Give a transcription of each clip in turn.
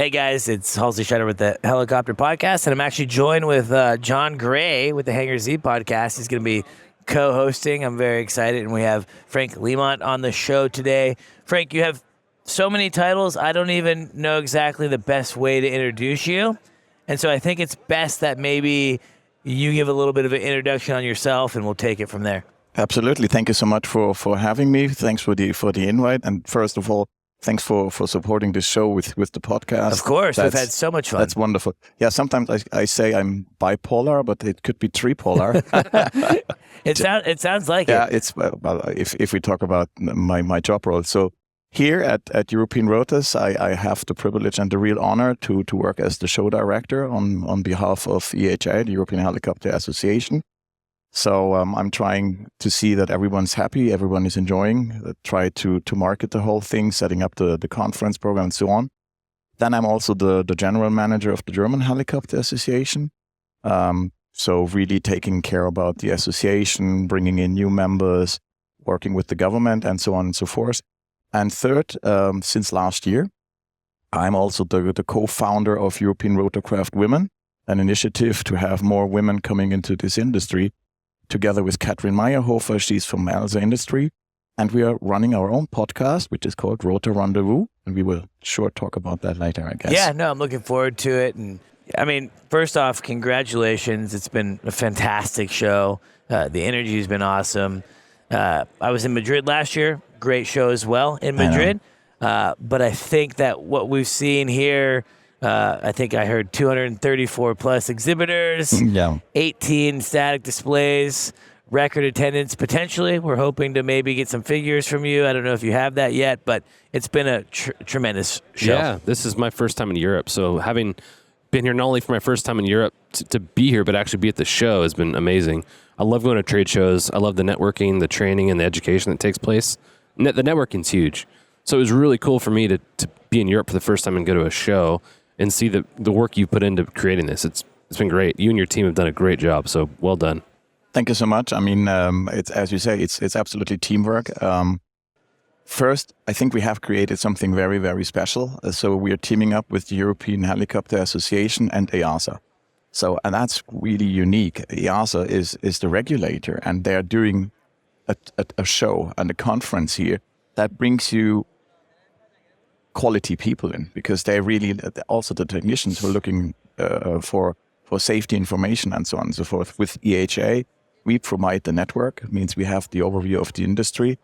Hey guys, it's Halsey Schider with the HeliCASTS Podcast, and I'm actually joined with Jon Gray with the Hangar Z Podcast. He's going to be co-hosting. I'm very excited, and we have Frank Liemandt on the show today. Frank, you have so many titles, I don't even know exactly the best way to introduce you, and so I think it's best that maybe you give a little bit of an introduction on yourself, and we'll take it from there. Absolutely. Thank you so much for having me. Thanks for the invite, and first of all, thanks for supporting this show with the podcast. Of course, we've had so much fun. That's wonderful. Yeah, sometimes I say I'm bipolar, but it could be tripolar. It sounds like yeah, it. It's well, if we talk about my job role. So here at European Rotors, I have the privilege and the real honor to work as the show director on behalf of EHA, the European Helicopter Association. So I'm trying to see that everyone's happy, everyone is enjoying, try to market the whole thing, setting up the conference program and so on. Then I'm also the general manager of the German Helicopter Association. So really taking care about the association, bringing in new members, working with the government and so on and so forth. And third, since last year, I'm also the co-founder of European Rotorcraft Women, an initiative to have more women coming into this industry. Together with Katrin Meyerhofer, she's from Halsey Industry, and we are running our own podcast, which is called Rotor Rendezvous, and we will sure talk about that later, I guess. Yeah, no, I'm looking forward to it, and I mean, first off, congratulations. It's been a fantastic show. The energy has been awesome. I was in Madrid last year, great show as well in Madrid, but I think that what we've seen here, I think I heard 234 plus exhibitors, 18 static displays, record attendance potentially. We're hoping to maybe get some figures from you. I don't know if you have that yet, but it's been a tremendous show. Yeah, this is my first time in Europe. So having been here not only for my first time in Europe to be here, but actually be at the show has been amazing. I love going to trade shows. I love the networking, the training, and the education that takes place. The networking's huge. So it was really cool for me to be in Europe for the first time and go to a show and see the work you put into creating this. It's been great. You and your team have done a great job, so well done. Thank you so much. I mean, it's as you say, it's absolutely teamwork. First, I think we have created something very, very special. So we are teaming up with the European Helicopter Association and EASA. And that's really unique. EASA is the regulator, and they're doing a show and a conference here that brings you quality people in, because they're really also the technicians who are looking for safety information and so on and so forth. With EHA, we provide the network. It means we have the overview of the industry.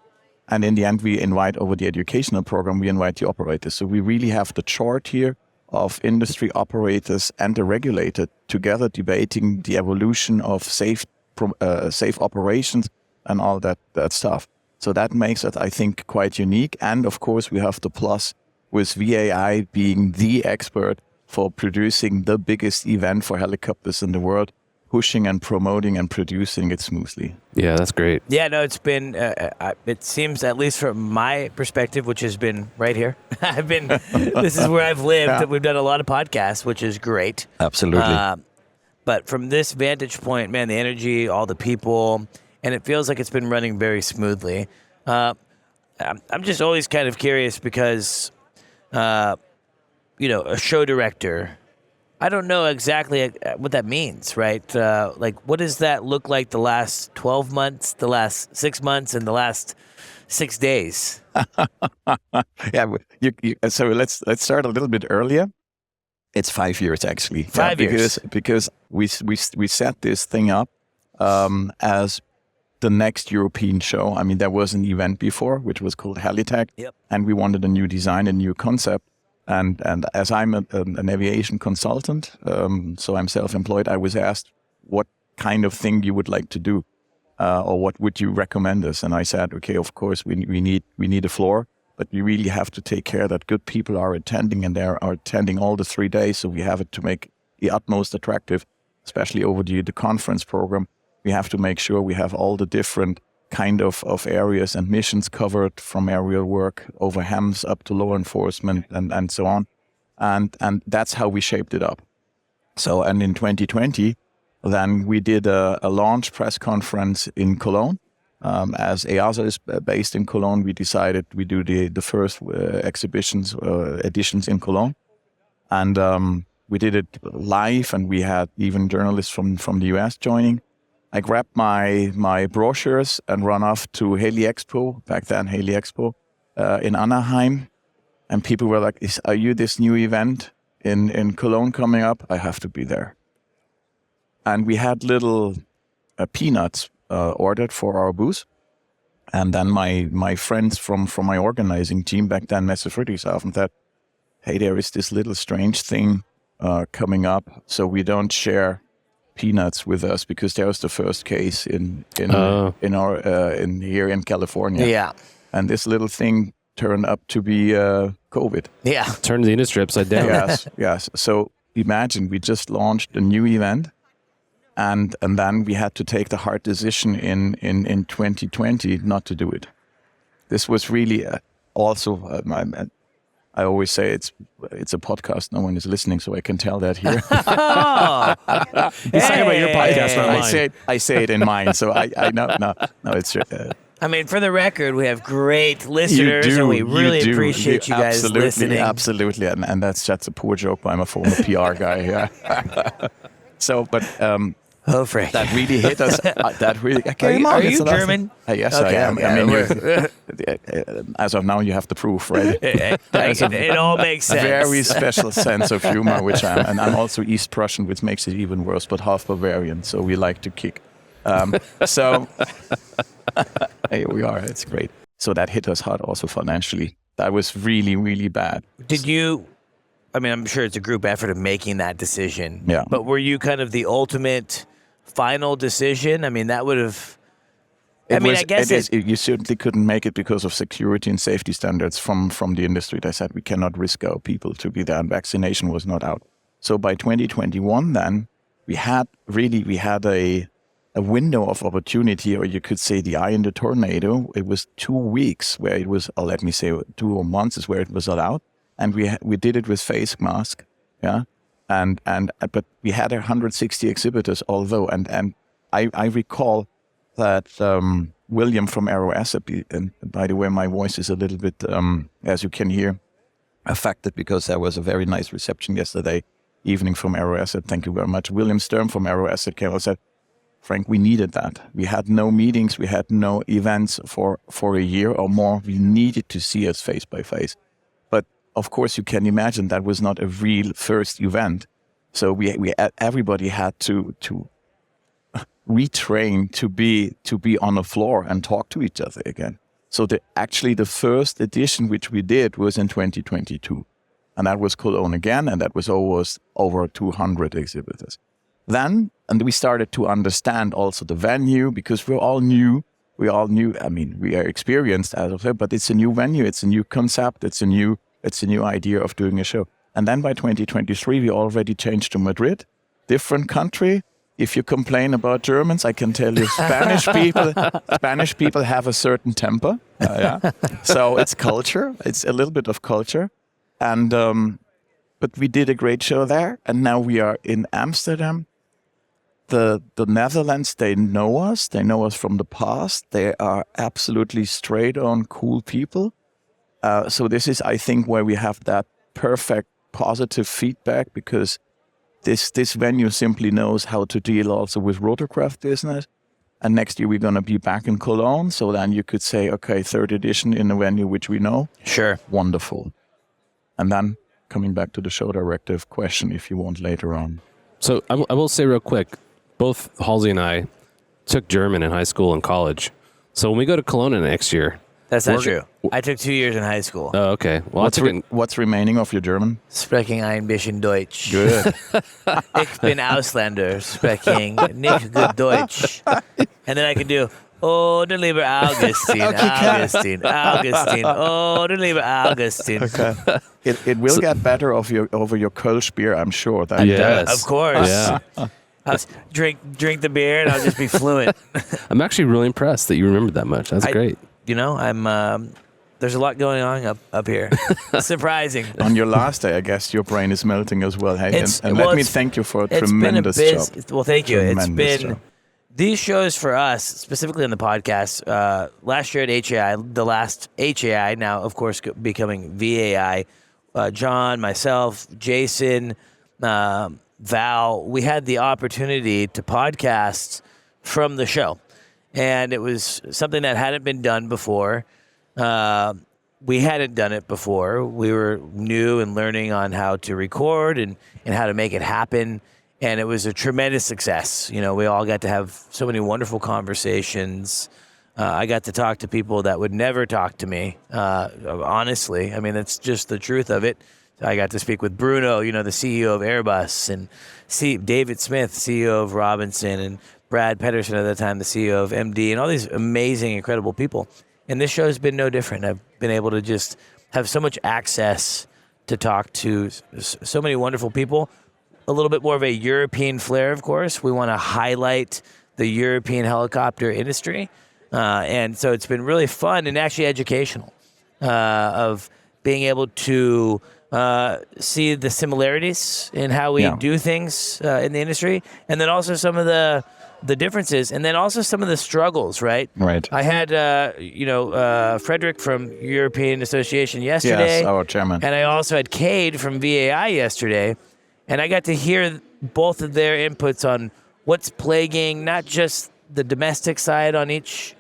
And in the end, we invite over the educational program, we invite the operators. So we really have the chart here of industry operators and the regulator together debating the evolution of safe operations and all that stuff. So that makes it, I think, quite unique. And of course, we have the plus with VAI being the expert for producing the biggest event for helicopters in the world, pushing and promoting and producing it smoothly. Yeah, that's great. Yeah, no, it's been, it seems, at least from my perspective, which has been right here, this is where I've lived. Yeah. We've done a lot of podcasts, which is great. Absolutely. But from this vantage point, man, the energy, all the people, and it feels like it's been running very smoothly. I'm just always kind of curious because, a show director, I don't know exactly what that means, right? What does that look like the last 12 months, the last 6 months, and the last 6 days? Yeah. So let's start a little bit earlier. It's 5 years, actually. 5 years. Because we set this thing up as the next European show. I mean, there was an event before, which was called HeliTech. Yep. And we wanted a new design, a new concept. And as I'm an aviation consultant, so I'm self-employed, I was asked what kind of thing you would like to do. or what would you recommend us? And I said, okay, of course we need a floor, but we really have to take care that good people are attending, and they are attending all the 3 days. So we have it to make the utmost attractive, especially over the conference program. We have to make sure we have all the different kind of areas and missions covered, from aerial work over HAMS up to law enforcement and so on. And that's how we shaped it up. So, and in 2020, then we did a launch press conference in Cologne. As EASA is based in Cologne, we decided we do the first editions in Cologne. And we did it live, and we had even journalists from the US joining. I grabbed my brochures and ran off to HeliExpo, back then HeliExpo, in Anaheim. And people were like, are you this new event in Cologne coming up? I have to be there. And we had little peanuts ordered for our booth. And then my friends from my organizing team back then, Messe Friedrichshafen, said, hey, there is this little strange thing coming up. So we don't share peanuts with us, because there was the first case in here in California. Yeah. And this little thing turned up to be COVID. Yeah. Turned the industry upside down. Yes. So imagine we just launched a new event, and then we had to take the hard decision in 2020 not to do it. This was really also, I always say it's a podcast. No one is listening, so I can tell that here. He's talking about your podcast, not mine. I say it in mine, so I know. No, it's. I mean, for the record, we have great listeners, and we really appreciate you guys listening. Absolutely, and that's a poor joke, but I'm a former PR guy. Yeah. So, but Frank, that really hit us. That really. Okay, are you German? Yes, okay, I am. Okay. I mean, as of now, you have the proof, right? It all makes sense. Very special sense of humor, which and I'm also East Prussian, which makes it even worse, but half Bavarian, so we like to kick. So here we are. It's great. So that hit us hard also financially. That was really, really bad. Did you? I mean, I'm sure it's a group effort of making that decision. Yeah. But were you kind of the ultimate final decision? I mean, that would have. I guess you certainly couldn't make it because of security and safety standards from the industry. They said we cannot risk our people to be there, and vaccination was not out. So by 2021, then we had a window of opportunity, or you could say the eye in the tornado. It was 2 weeks where it was, let me say 2 months is where it was allowed, and we did it with face mask, yeah, but we had 160 exhibitors, although, and I recall that William from Aero Asset, and by the way, my voice is a little bit, as you can hear, affected because there was a very nice reception yesterday evening from Aero Asset. Thank you very much. William Sturm from Aero Asset came and said, Frank, we needed that. We had no meetings, we had no events for a year or more. We needed to see us face by face. But of course, you can imagine that was not a real first event. So we everybody had to retrain to be on the floor and talk to each other again. So the first edition which we did was in 2022, and that was Cologne again, and that was almost over 200 exhibitors. Then, and we started to understand also the venue, because we all knew. I mean, we are experienced as of it, but it's a new venue, it's a new concept, it's a new idea of doing a show. And then by 2023, we already changed to Madrid, different country. If you complain about Germans, I can tell you Spanish people have a certain temper. Yeah. So it's culture. It's a little bit of culture. And but we did a great show there. And now we are in Amsterdam. The Netherlands, they know us. They know us from the past. They are absolutely straight on, cool people. So this is, I think, where we have that perfect positive feedback, because this venue simply knows how to deal also with rotorcraft business. And next year we're going to be back in Cologne. So then you could say, okay, third edition in a venue which we know. Sure. Wonderful. And then coming back to the show directive question, if you want, later on. So I will say real quick, both Halsey and I took German in high school and college. So when we go to Cologne next year, That's not true. I took 2 years in high school. Oh, okay. Well, What's remaining of your German? Sprechen ein bisschen Deutsch. Good. Ich bin Ausländer, sprechen nicht gut Deutsch. And then I can do, oh, du lieber Augustin, Augustin, Augustin, oh, du lieber Augustin. Okay. It will get better over your Kölsch beer, I'm sure. Yes. Of course. Yeah. Drink the beer and I'll just be fluent. I'm actually really impressed that you remembered that much. That's great. You know, there's a lot going on up here. Surprising. On your last day, I guess your brain is melting as well. Hey, and let me thank you for a tremendous job. Well, thank you. Tremendous It's been job. these shows for us, specifically on the podcast. Last year at HAI, the last HAI, now of course becoming VAI. John, myself, Jason, Val, we had the opportunity to podcast from the show. And it was something that hadn't been done before. We hadn't done it before. We were new and learning on how to record and how to make it happen. And it was a tremendous success. You know, we all got to have so many wonderful conversations. I got to talk to people that would never talk to me, honestly. I mean, that's just the truth of it. I got to speak with Bruno, you know, the CEO of Airbus, and David Smith, CEO of Robinson, and Brad Pedersen at the time, the CEO of MD, and all these amazing, incredible people. And this show has been no different. I've been able to just have so much access to talk to so many wonderful people. A little bit more of a European flair, of course. We want to highlight the European helicopter industry. And so it's been really fun and actually educational of being able to see the similarities in how we do things in the industry, and then also some of the differences, and then also some of the struggles, right? Right. I had, Frederick from European Association yesterday. Yes, our chairman. And I also had Cade from VAI yesterday, and I got to hear both of their inputs on what's plaguing not just the domestic side on each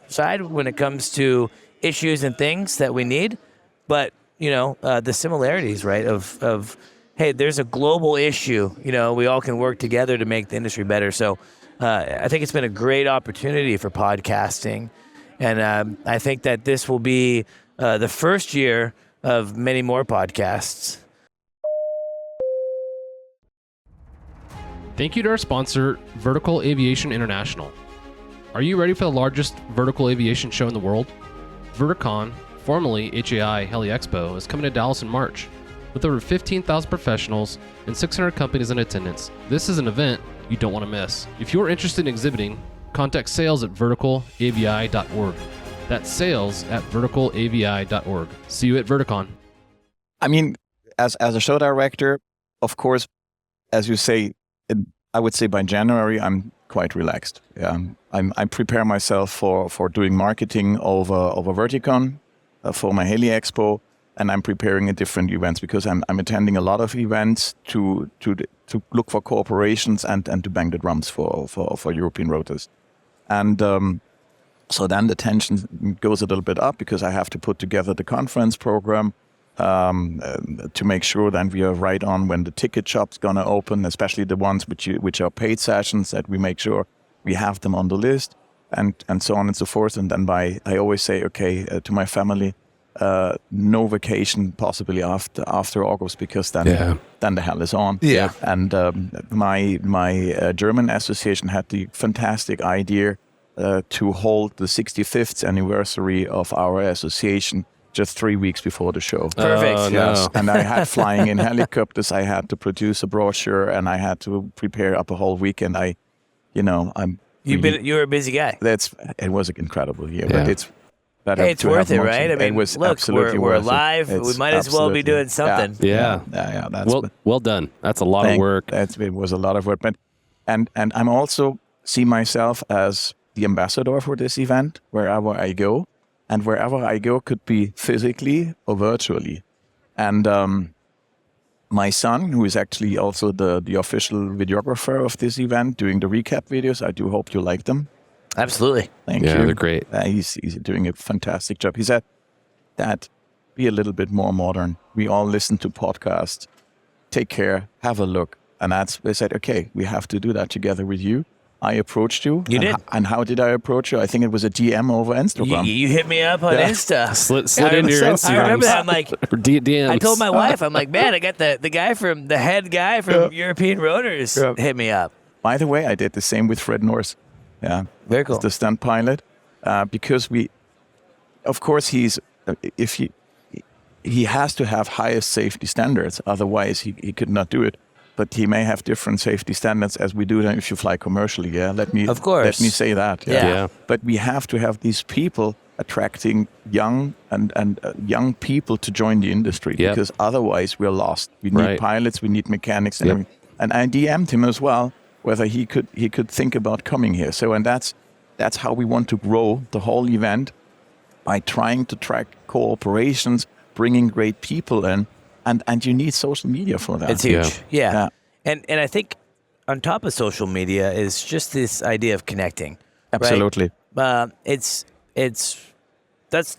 side when it comes to issues and things that we need, but the similarities, right? Of hey, there's a global issue. You know, we all can work together to make the industry better. So I think it's been a great opportunity for podcasting, and I think that this will be the first year of many more podcasts. Thank you to our sponsor, Vertical Aviation International. Are you ready for the largest vertical aviation show in the world? Verticon, formerly HAI Heli Expo, is coming to Dallas in March. With over 15,000 professionals and 600 companies in attendance, this is an event you don't want to miss. If you're interested in exhibiting, contact sales at verticalavi.org. That's sales at verticalavi.org. See you at Verticon. I mean, as a show director, of course, as you say, I would say by January, I'm quite relaxed. I prepare myself for doing marketing over Verticon, for my Heli Expo, and I'm preparing a different events because I'm attending a lot of events to look for cooperations and to bang the drums for European Rotors. And so then the tension goes a little bit up because I have to put together the conference program to make sure that we are right on when the ticket shop's going to open, especially the ones which are paid sessions, that we make sure we have them on the list, and so on and so forth. And then I always say, okay, to my family, no vacation possibly after August, because then the hell is on. Yeah. And my German association had the fantastic idea to hold the 65th anniversary of our association just 3 weeks before the show. Perfect. Oh, Yes, no. and I had flying in helicopters. I had to produce a brochure, and I had to prepare up a whole weekend. You You're a busy guy. It was an incredible year, Yeah. but it's better. Hey, it's to worth have it, more right? time. I mean, it was look, absolutely we're worth it. alive. We It's might as well be absolutely- doing something. Yeah. That's Well done. That's a lot of work. It was a lot of work, but and I'm also see myself as the ambassador for this event wherever I go, and wherever I go could be physically or virtually. And my son, who is actually also the official videographer of this event, doing the recap videos. I do hope you like them. Absolutely. Thank you. Yeah, they're great. He's doing a fantastic job. He said, Dad, be a little bit more modern. We all listen to podcasts. Take care. Have a look. And we said, okay, we have to do that together with you. I approached you. You did. And how did I approach you? I think it was a DM over Instagram. You hit me up on Insta. Slid into your Instagram. I remember that. I'm like, DMs. I told my wife, I'm like, man, I got the head guy from European Rotors hit me up. By the way, I did the same with Fred Norris. Yeah, very cool. The stunt pilot, because of course, he has to have highest safety standards. Otherwise, he could not do it. But he may have different safety standards as we do if you fly commercially. Yeah, let me say that. Yeah. But we have to have these people attracting young young people to join the industry, because otherwise we're lost. We need pilots, we need mechanics, and everything. And I DM'd him as well whether he could think about coming here. So that's how we want to grow the whole event, by trying to track cooperations, bringing great people in. And you need social media for that. It's huge. Yeah. And I think on top of social media is just this idea of connecting. Absolutely. Right? That's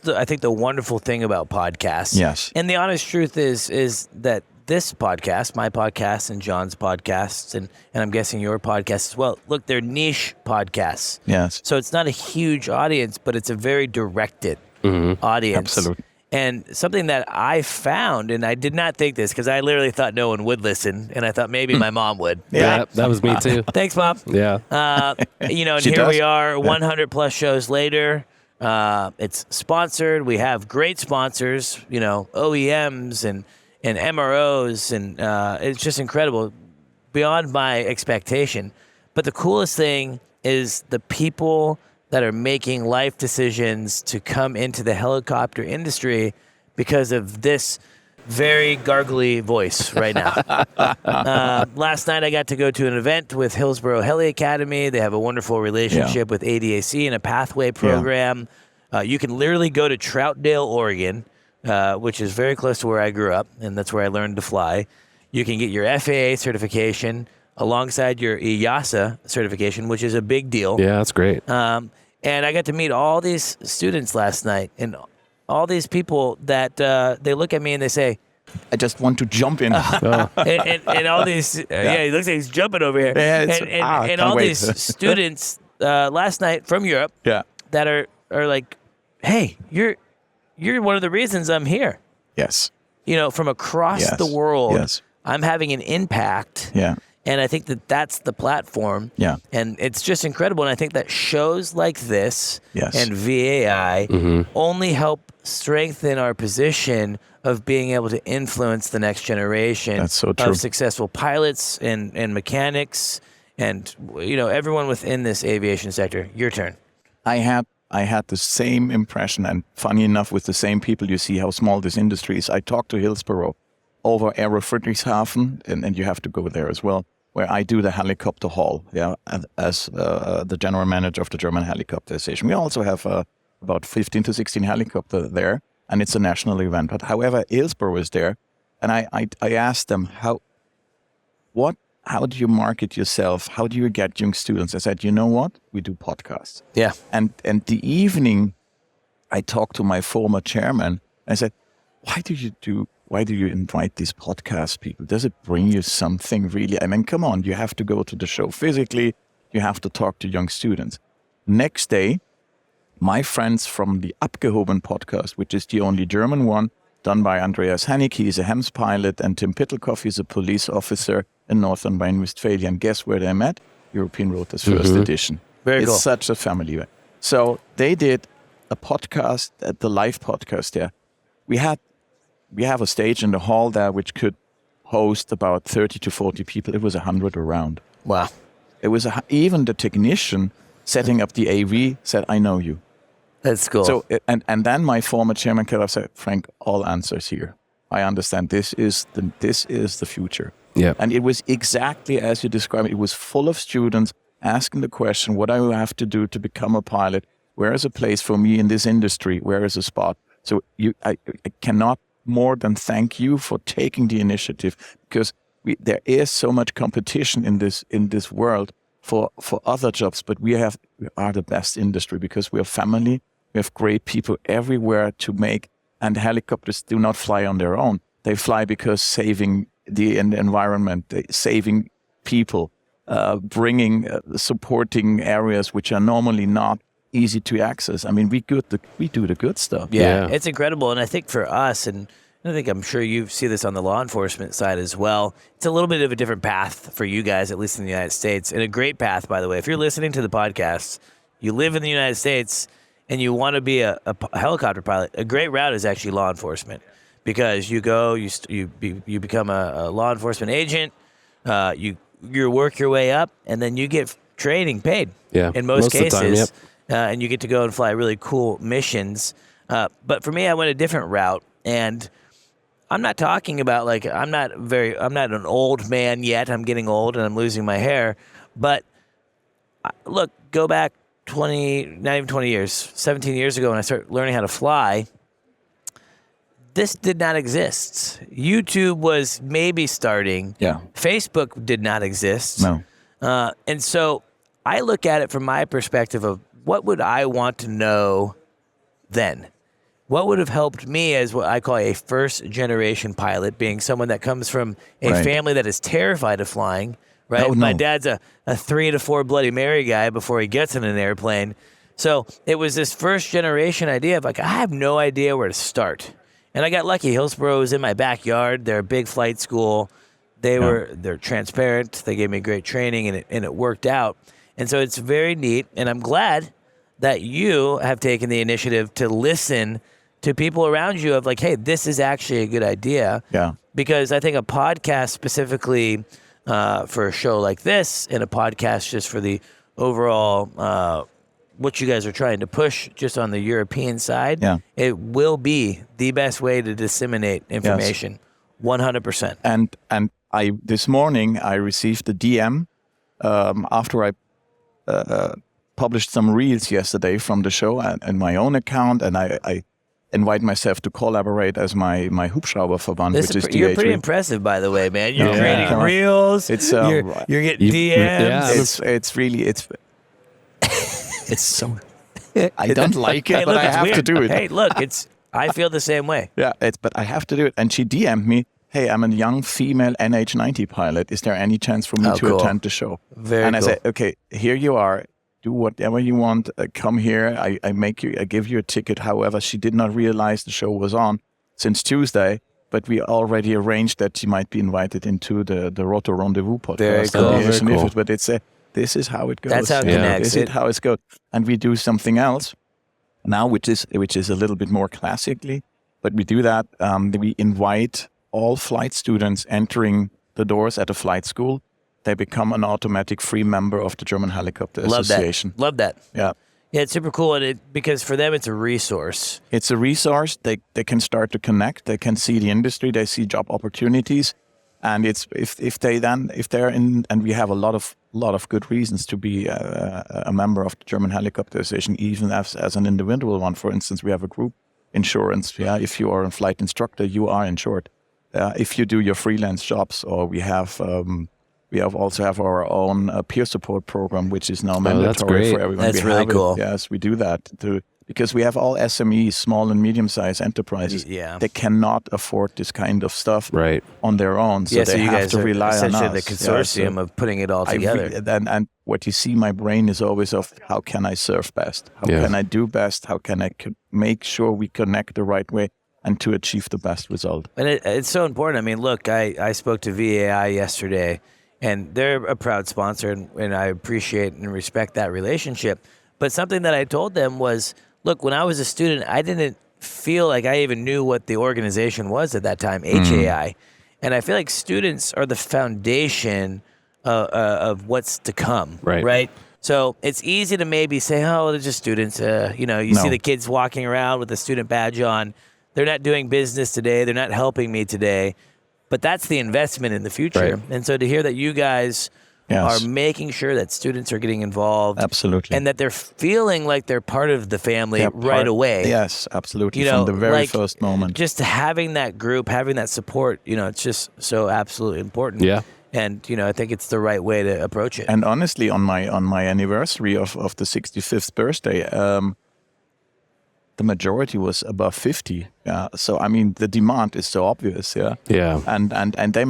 I think the wonderful thing about podcasts. Yes. And the honest truth is that this podcast, my podcast and Jon's podcasts, and I'm guessing your podcast as well, look, they're niche podcasts. Yes. So it's not a huge audience, but it's a very directed audience. Absolutely. And something that I found, and I did not think this because I literally thought no one would listen, and I thought maybe my mom would. Yeah, that was me too. Thanks, Mom. Yeah. And here we are, 100 plus shows later. It's sponsored. We have great sponsors, OEMs and MROs, and it's just incredible, beyond my expectation. But the coolest thing is the people that are making life decisions to come into the helicopter industry because of this very gargly voice right now. Last night I got to go to an event with Hillsborough Heli Academy. They have a wonderful relationship with ADAC and a pathway program. You can literally go to Troutdale, Oregon, which is very close to where I grew up, and that's where I learned to fly. You can get your FAA certification alongside your EASA certification, which is a big deal. Yeah, that's great. And I got to meet all these students last night, and all these people that they look at me and they say, I just want to jump in. and all these, he looks like he's jumping over here. Yeah, and all these students last night from Europe that are like, hey, you're one of the reasons I'm here. Yes. From across the world, I'm having an impact. Yeah. And I think that's the platform. Yeah. And it's just incredible. And I think that shows like this and VAI only help strengthen our position of being able to influence the next generation of successful pilots and mechanics and everyone within this aviation sector. Your turn. I had the same impression, and funny enough, with the same people, you see how small this industry is. I talked to Hillsborough over Aero Friedrichshafen, and you have to go there as well, where I do the helicopter hall, as the general manager of the German Helicopter Association. We also have about 15 to 16 helicopters there, and it's a national event. But however, Hillsborough is there, and I asked them, how do you market yourself? How do you get young students? I said, you know what? We do podcasts. Yeah. And the evening, I talked to my former chairman. I said, why do you invite these podcast people? Does it bring you something really? I mean, come on, you have to go to the show physically. You have to talk to young students. Next day, my friends from the Abgehoben podcast, which is the only German one, done by Andreas Hannig, he's a HEMS pilot, and Tim Pittelkoff, he's a police officer in Northern Rhine-Westphalia. And guess where they met? European Rotors first edition. Very cool. It's such a family event. So they did a podcast, the live podcast there. We have a stage in the hall there which could host about 30 to 40 people. It was 100 around. Wow. It was even the technician setting up the AV said, I know you. That's cool. So and then my former chairman said, Frank, all answers here. I understand this is the future. Yeah. And it was exactly as you described it. It was full of students asking the question, what do I have to do to become a pilot? Where is a place for me in this industry? Where is a spot? So I cannot more than thank you for taking the initiative, because there is so much competition in this world for other jobs, but we are the best industry because we are family. We have great people everywhere to make, and helicopters do not fly on their own. They fly because saving the environment, saving people. bringing, supporting areas which are normally not easy to access. I mean, we do the good stuff. Yeah, it's incredible. And I think for us, and I'm sure you see this on the law enforcement side as well, it's a little bit of a different path for you guys, at least in the United States, and a great path, by the way. If you're listening to the podcast, you live in the United States, and you want to be a helicopter pilot, a great route is actually law enforcement, because you go, you become a law enforcement agent, you work your way up, and then you get training paid. Yeah, in most cases, of the time, yep. And you get to go and fly really cool missions. But for me, I went a different route, and I'm not talking about I'm not an old man yet. I'm getting old and I'm losing my hair. But look, go back not even 20 years, 17 years ago when I started learning how to fly. This did not exist. YouTube was maybe starting. Yeah. Facebook did not exist. No. And so I look at it from my perspective of what would I want to know then? What would have helped me as what I call a first-generation pilot, being someone that comes from a family that is terrified of flying, right? No. My dad's a 3 to 4 Bloody Mary guy before he gets in an airplane. So it was this first-generation idea of I have no idea where to start. And I got lucky. Hillsborough was in my backyard. They're a big flight school. They're transparent. They gave me great training, and it worked out. And so it's very neat, and I'm glad that you have taken the initiative to listen to people around you of hey, this is actually a good idea. Yeah. Because I think a podcast specifically for a show like this, and a podcast just for the overall what you guys are trying to push just on the European side, it will be the best way to disseminate information, 100%. And this morning I received a DM after I published some reels yesterday from the show and my own account, and I invite myself to collaborate as my Hubschrauberverband, which is You're pretty impressive, by the way, man. You're creating reels. It's you're getting DMs. It's really it's so. I don't like it, but I have weird. to do it. Hey, look, I feel the same way. Yeah, but I have to do it. And she DM'd me, "Hey, I'm a young female NH90 pilot. Is there any chance for me to attend the show?" Very I said, "Okay, here you are. Do whatever you want. Come here. I give you a ticket." However, she did not realize the show was on since Tuesday, but we already arranged that she might be invited into the Rotor Rendezvous podcast. Very cool. Very cool. But this is how it goes. That's how it connects. This is how it goes. And we do something else now, which is a little bit more classically, but we do that. We invite all flight students entering the doors at a flight school. They become an automatic free member of the German Helicopter Association. Love that. Yeah. Yeah, it's super cool, and because for them it's a resource. It's a resource. They can start to connect. They can see the industry. They see job opportunities, and it's if they're in, and we have a lot of good reasons to be a member of the German Helicopter Association, even as an individual one. For instance, we have a group insurance. Yeah, if you are a flight instructor, you are insured. If you do your freelance jobs, or we also have our own peer support program, which is now mandatory for everyone. That's really cool. Yes, we do that because we have all SMEs, small and medium-sized enterprises. Yeah. They cannot afford this kind of stuff right. on their own. So they you have guys to rely on us. essentially the consortium of putting it all together. And what you see, my brain is always of how can I serve best? How can I do best? How can I make sure we connect the right way and to achieve the best result? And it's so important. I mean, look, I spoke to VAI yesterday, and they're a proud sponsor, and I appreciate and respect that relationship. But something that I told them was, look, when I was a student, I didn't feel like I even knew what the organization was at that time, HAI. And I feel like students are the foundation of what's to come, right? So it's easy to maybe say, oh, they're just students. See the kids walking around with a student badge on. They're not doing business today. They're not helping me today. But that's the investment in the future. Right. And so to hear that you guys are making sure that students are getting involved. Absolutely. And that they're feeling like they're part of the family right away. Yes, absolutely. From the very first moment. Just having that group, having that support, it's just so absolutely important. Yeah. And, I think it's the right way to approach it. And honestly, on my anniversary of the 65th birthday, the majority was above 50. Yeah. So, I mean, the demand is so obvious. Yeah. Yeah. And they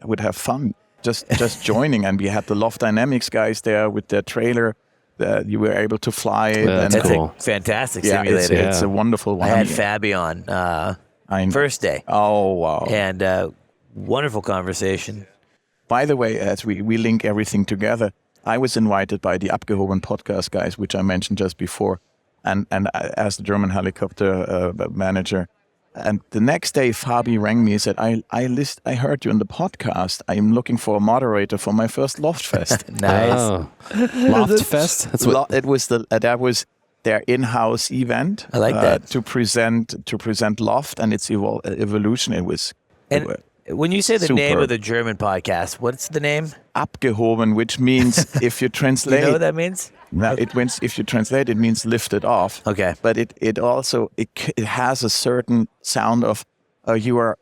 would have fun. just joining, and we had the Loft Dynamics guys there with their trailer. You were able to fly it. Yeah, and that's That's cool. a fantastic yeah, simulator. it's a wonderful one. I had Fabi on first day, Oh wow! and wonderful conversation. By the way, as we link everything together, I was invited by the Abgehoben podcast guys, which I mentioned just before, and as the German helicopter manager. And the next day, Fabi rang me and said, I heard you on the podcast. I'm looking for a moderator for my first Loft Fest. Nice. Oh. Loft Fest? That's what. It was that was their in-house event. I like that. To present Loft and its evolution. It was And when you say the name Superb. of the German podcast, what's the name? Abgehoben, which means if you translate, You know what that means? now it means if you translate, it means lifted off. Okay. But it also it has a certain sound of you are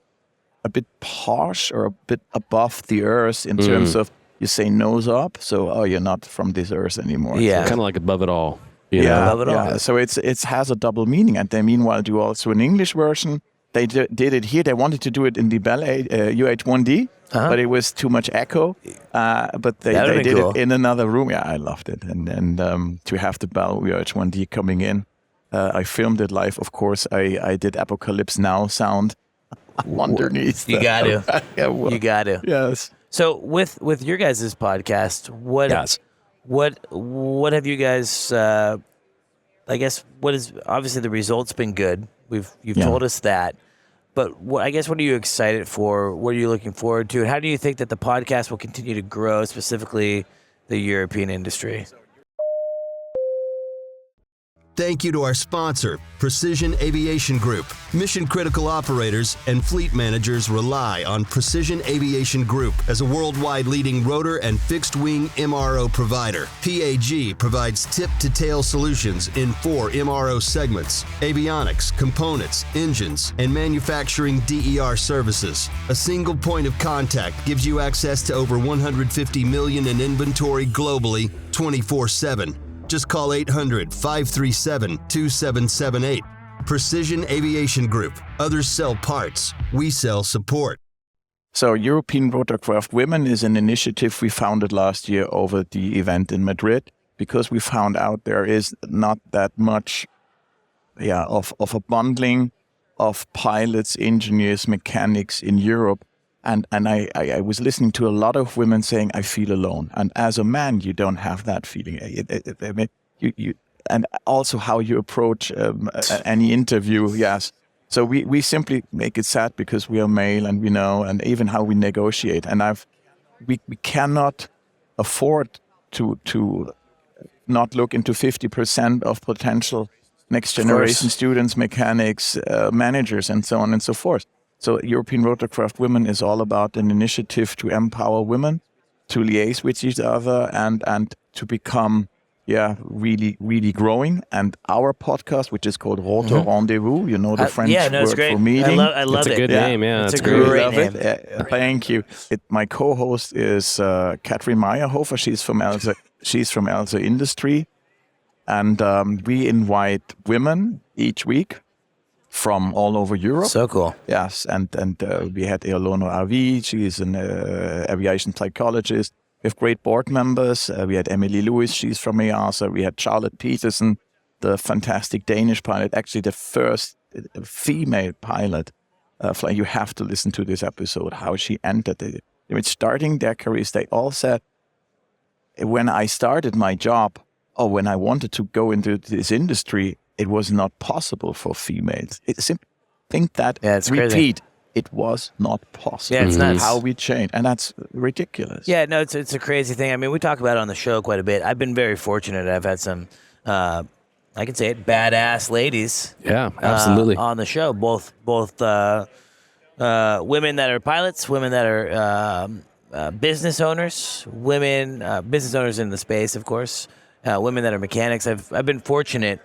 a bit harsh or a bit above the earth in terms of you say nose up, so you're not from this earth anymore. Yeah. Kind of like above it all. You Yeah, know? Above it all. yeah. So it has a double meaning, and they meanwhile do also an English version. They did it here. They wanted to do it in the Bell UH-1D, but it was too much echo. But they did cool. it in another room. Yeah, I loved it. And to have the Bell UH-1D coming in, I filmed it live. Of course, I did Apocalypse Now sound underneath. You got to. Yeah, well, You got to. yes. So with your guys' podcast, what have you guys? I guess what is obviously the results been good. You've told us that, but what are you excited for? What are you looking forward to? And how do you think that the podcast will continue to grow, specifically the European industry? Thank you to our sponsor, Precision Aviation Group. Mission-critical operators and fleet managers rely on Precision Aviation Group as a worldwide leading rotor and fixed-wing MRO provider. PAG provides tip-to-tail solutions in 4 MRO segments: avionics, components, engines, and manufacturing DER services. A single point of contact gives you access to over 150 million in inventory globally, 24/7. Just call 800-537-2778. Precision Aviation Group. Others sell parts. We sell support. So European Rotorcraft Women is an initiative we founded last year over the event in Madrid, because we found out there is not that much of a bundling of pilots, engineers, mechanics in Europe. And I was listening to a lot of women saying, I feel alone. And as a man, you don't have that feeling. And also how you approach any interview, yes. So we simply make it sad because we are male, and we know, and even how we negotiate. And we cannot afford to not look into 50% of potential next generation students, mechanics, managers, and so on and so forth. So European Rotorcraft Women is all about an initiative to empower women to liaise with each other and to become, really, really growing. And our podcast, which is called Rotor Rendezvous, you know, the French it's word great. for meeting. I love It's it. a good name, yeah. It's It's a great. great Love name. it. Thank you. My co-host is Katrin Meyerhofer. She's from Elsa Industry. And we invite women each week from all over Europe. So cool. Yes, and we had Ilona Avi. She is an aviation psychologist. We have great board members. We had Emily Lewis. She's from EASA. We had Charlotte Peterson, the fantastic Danish pilot, actually the first female pilot. You have to listen to this episode, how she entered it. Starting their careers, they all said, when I started my job, or when I wanted to go into this industry, it was not possible for females. Think that. It's repeat. crazy. It was not possible. Yeah, it's nuts. How we changed, and that's ridiculous. Yeah, no, it's a crazy thing. I mean, we talk about it on the show quite a bit. I've been very fortunate. I've had some, I can say it, badass ladies. Yeah, absolutely. On the show, both women that are pilots, women that are business owners, women business owners in the space, of course, women that are mechanics. I've been fortunate.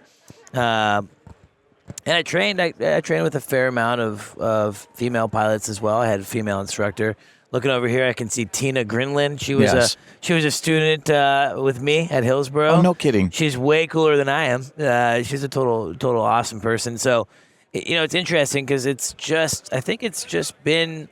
And I trained with a fair amount of female pilots as well. I had a female instructor. Looking over here, I can see Tina Grinland. She was a student with me at Hillsborough. Oh, no kidding. She's way cooler than I am. She's a total awesome person. So, it's interesting because I think it's just been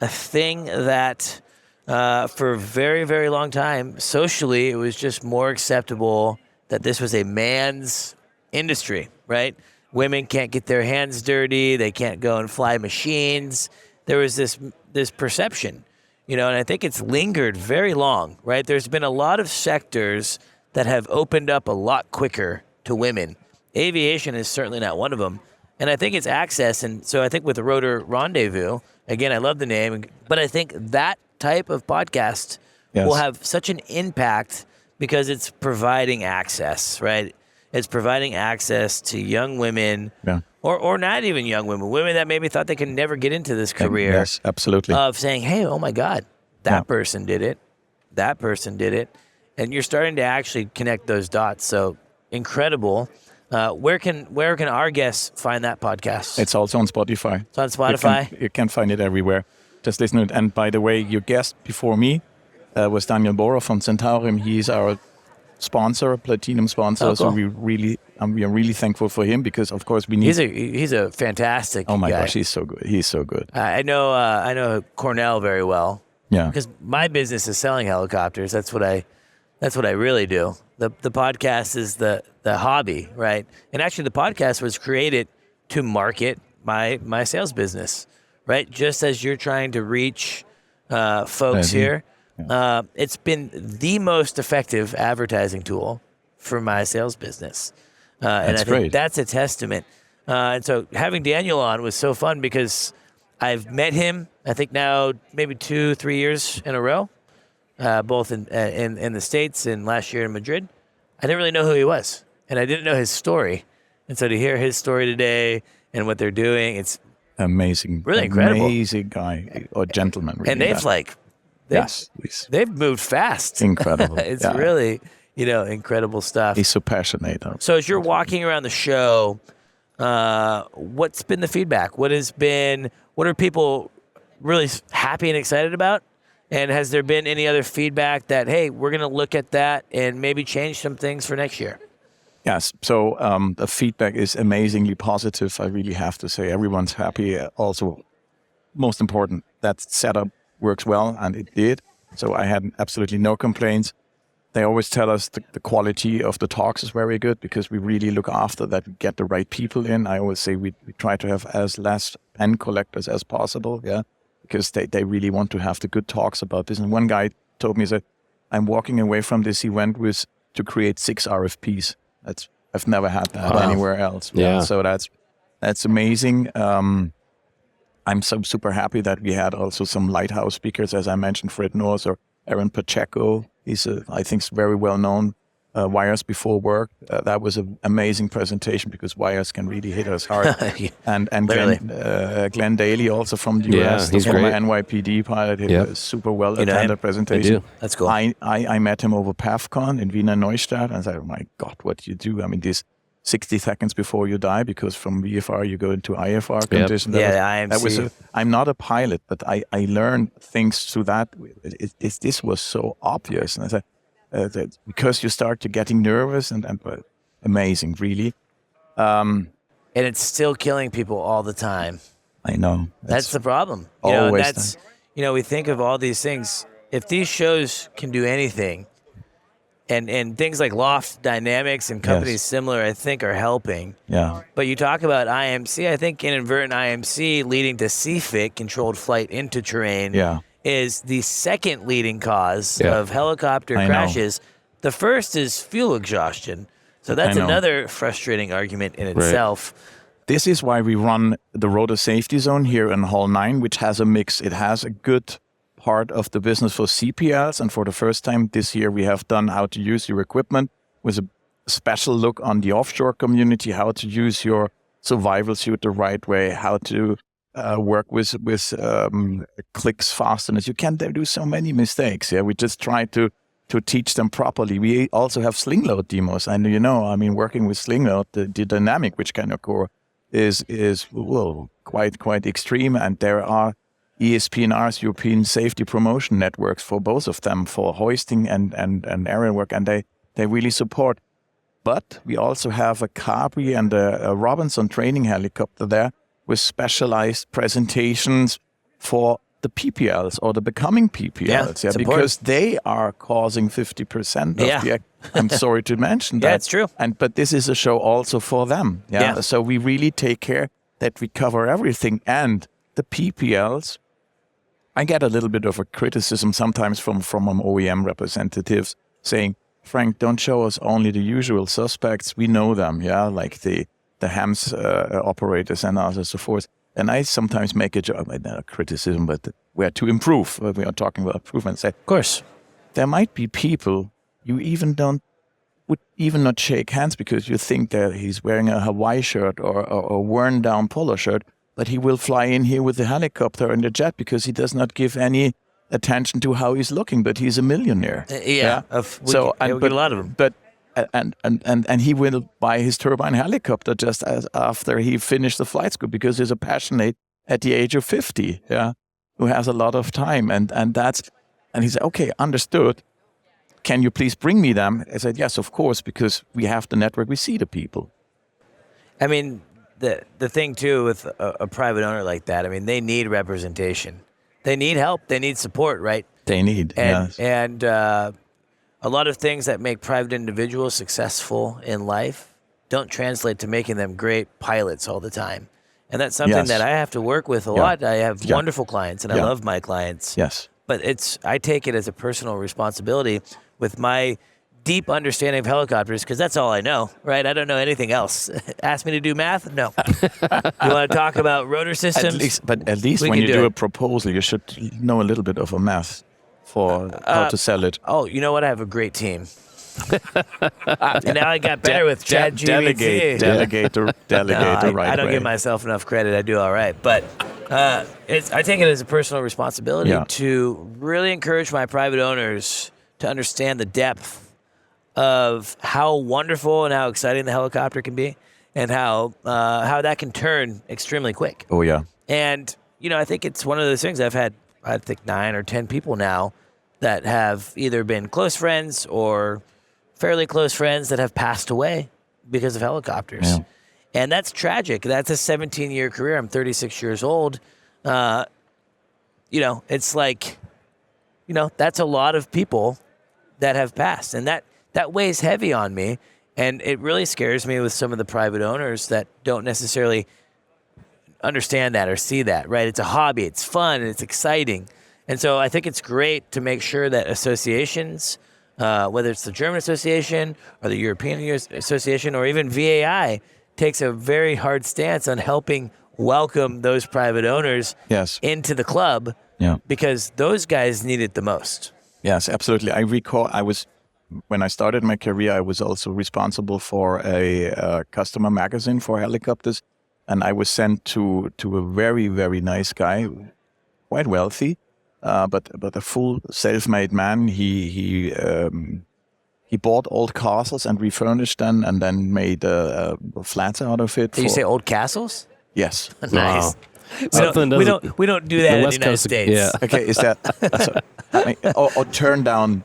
a thing that for a very, very long time, socially, it was just more acceptable that this was a man's industry, right? Women can't get their hands dirty. They can't go and fly machines. There was this perception, and I think it's lingered very long, right? There's been a lot of sectors that have opened up a lot quicker to women. Aviation is certainly not one of them. And I think it's access. And so I think with the Rotor Rendezvous, again, I love the name, but I think that type of podcast will have such an impact because it's providing access, right? It's providing access to young women, or not even young women that maybe thought they could never get into this career. Yes, absolutely. Of saying, hey, oh my God, that person did it. That person did it. And you're starting to actually connect those dots. So incredible. Where can our guests find that podcast? It's also on Spotify. It's on Spotify. You can find it everywhere. Just listen to it. And by the way, your guest before me was Daniel Bohrer from Centaurium. He's our sponsor, platinum sponsor. Oh, cool. So we are really thankful for him because, of course, we need. He's a fantastic. Oh my guy. gosh, he's so good. He's so good. I know Cornell very well. Yeah. Because my business is selling helicopters. That's what I really do. The podcast is the hobby, right? And actually, the podcast was created to market my sales business, right? Just as you're trying to reach folks here. Yeah. It's been the most effective advertising tool for my sales business. And I think that's a testament. And so having Daniel on was so fun because I've met him, I think now maybe 2-3 years in a row, both in the States and last year in Madrid. I didn't really know who he was, and I didn't know his story. And so to hear his story today and what they're doing, it's amazing. Really incredible. Amazing guy or gentleman. Really, and they've moved fast. Incredible. It's really, incredible stuff. He's so passionate. So as you're walking around the show, what's been the feedback? What are people really happy and excited about? And has there been any other feedback that, hey, we're going to look at that and maybe change some things for next year? Yes. So the feedback is amazingly positive. I really have to say everyone's happy. Also, most important, that setup works well, and it did. So I had absolutely no complaints. They always tell us the quality of the talks is very good because we really look after that, we get the right people in. I always say we try to have as less pen collectors as possible, because they really want to have the good talks about this. And one guy told me that I'm walking away from this event with to create 6 RFPs. I've never had that anywhere else. Yeah. So that's amazing. I'm so super happy that we had also some lighthouse speakers, as I mentioned, Fred North or Aaron Pacheco. He's I think very well known. Wires Before Work. That was an amazing presentation because wires can really hit us hard. And Glenn Daly also from the US, the former NYPD pilot, he was super well attended presentation. I do. That's cool. I met him over PAFCON in Wiener Neustadt and I said, oh my God, what do you do? I mean, this 60 seconds before you die, because from VFR you go into IFR condition. IMC. I'm not a pilot, but I learned things through that. This was so obvious. And I said, because you start to getting nervous and amazing, really. And it's still killing people all the time. I know. That's the problem. We think of all these things. If these shows can do anything, and things like Loft Dynamics and companies similar, I think, are helping. Yeah. But you talk about IMC, I think inadvertent IMC leading to CFIT, controlled flight into terrain, is the second leading cause of helicopter crashes. The first is fuel exhaustion. So that's another frustrating argument in itself. This is why we run the Rotor Safety Zone here in Hall 9, which has a mix. It has a good part of the business for CPLs, and for the first time this year we have done how to use your equipment with a special look on the offshore community, how to use your survival suit the right way, how to work with clicks, fasteners. You can't do so many mistakes. We just try to teach them properly. We also have sling load demos, and working with sling load, the dynamic which can occur is quite extreme, and there are ESPNR's European Safety Promotion Networks for both of them, for hoisting and aerial work, and they really support. But we also have a Capri and a Robinson training helicopter there with specialized presentations for the PPLs or the becoming PPLs, it's because they are causing 50% of the. I'm sorry to mention that. Yeah, it's true. But this is a show also for them. Yeah. So we really take care that we cover everything, and the PPLs. I get a little bit of a criticism sometimes from OEM representatives saying, Frank, don't show us only the usual suspects. We know them, like the HAMS operators and others, so forth. And I sometimes make a criticism, but where to improve. We are talking about improvement. Say, of course, there might be people you would even not shake hands because you think that he's wearing a Hawaii shirt or a worn down polo shirt. But he will fly in here with the helicopter and the jet because he does not give any attention to how he's looking. But he's a millionaire. We get a lot of them. But and he will buy his turbine helicopter just after he finished the flight school because he's a passionate at the age of 50. Who has a lot of time and he said, okay, understood. Can you please bring me them? I said, yes, of course, because we have the network. We see the people. I mean. The thing, too, with a private owner like that, I mean, they need representation. They need help. They need support, right? They need, yes. And a lot of things that make private individuals successful in life don't translate to making them great pilots all the time. And that's something that I have to work with a lot. I have wonderful clients, and I love my clients. Yes. But I take it as a personal responsibility with my deep understanding of helicopters, because that's all I know, right? I don't know anything else. Ask me to do math? No. You want to talk about rotor systems? At least when you do a proposal, you should know a little bit of a math for how to sell it. Oh, you know what? I have a great team. And now I got better with ChatGPT. Delegate the right way. I don't give myself enough credit. I do all right. But I take it as a personal responsibility to really encourage my private owners to understand the depth of how wonderful and how exciting the helicopter can be, and how that can turn extremely quick. Oh yeah. And I think it's one of those things. I've had 9 or 10 people now that have either been close friends or fairly close friends that have passed away because of helicopters. Yeah. And that's tragic. That's a 17-year career. I'm 36 years old. It's like, that's a lot of people that have passed, and that weighs heavy on me, and it really scares me with some of the private owners that don't necessarily understand that or see that, right? It's a hobby, it's fun, and it's exciting. And so I think it's great to make sure that associations, whether it's the German Association or the European Association or even VAI, takes a very hard stance on helping welcome those private owners into the club because those guys need it the most. Yes, absolutely. I recall when I started my career, I was also responsible for a customer magazine for helicopters, and I was sent to a very, very nice guy, quite wealthy, but a full self-made man. He bought old castles and refurnished them, and then made flats out of it. Did you say old castles? Yes. Nice. Wow. We don't do that in the United States. Yeah. Okay, is that or turn down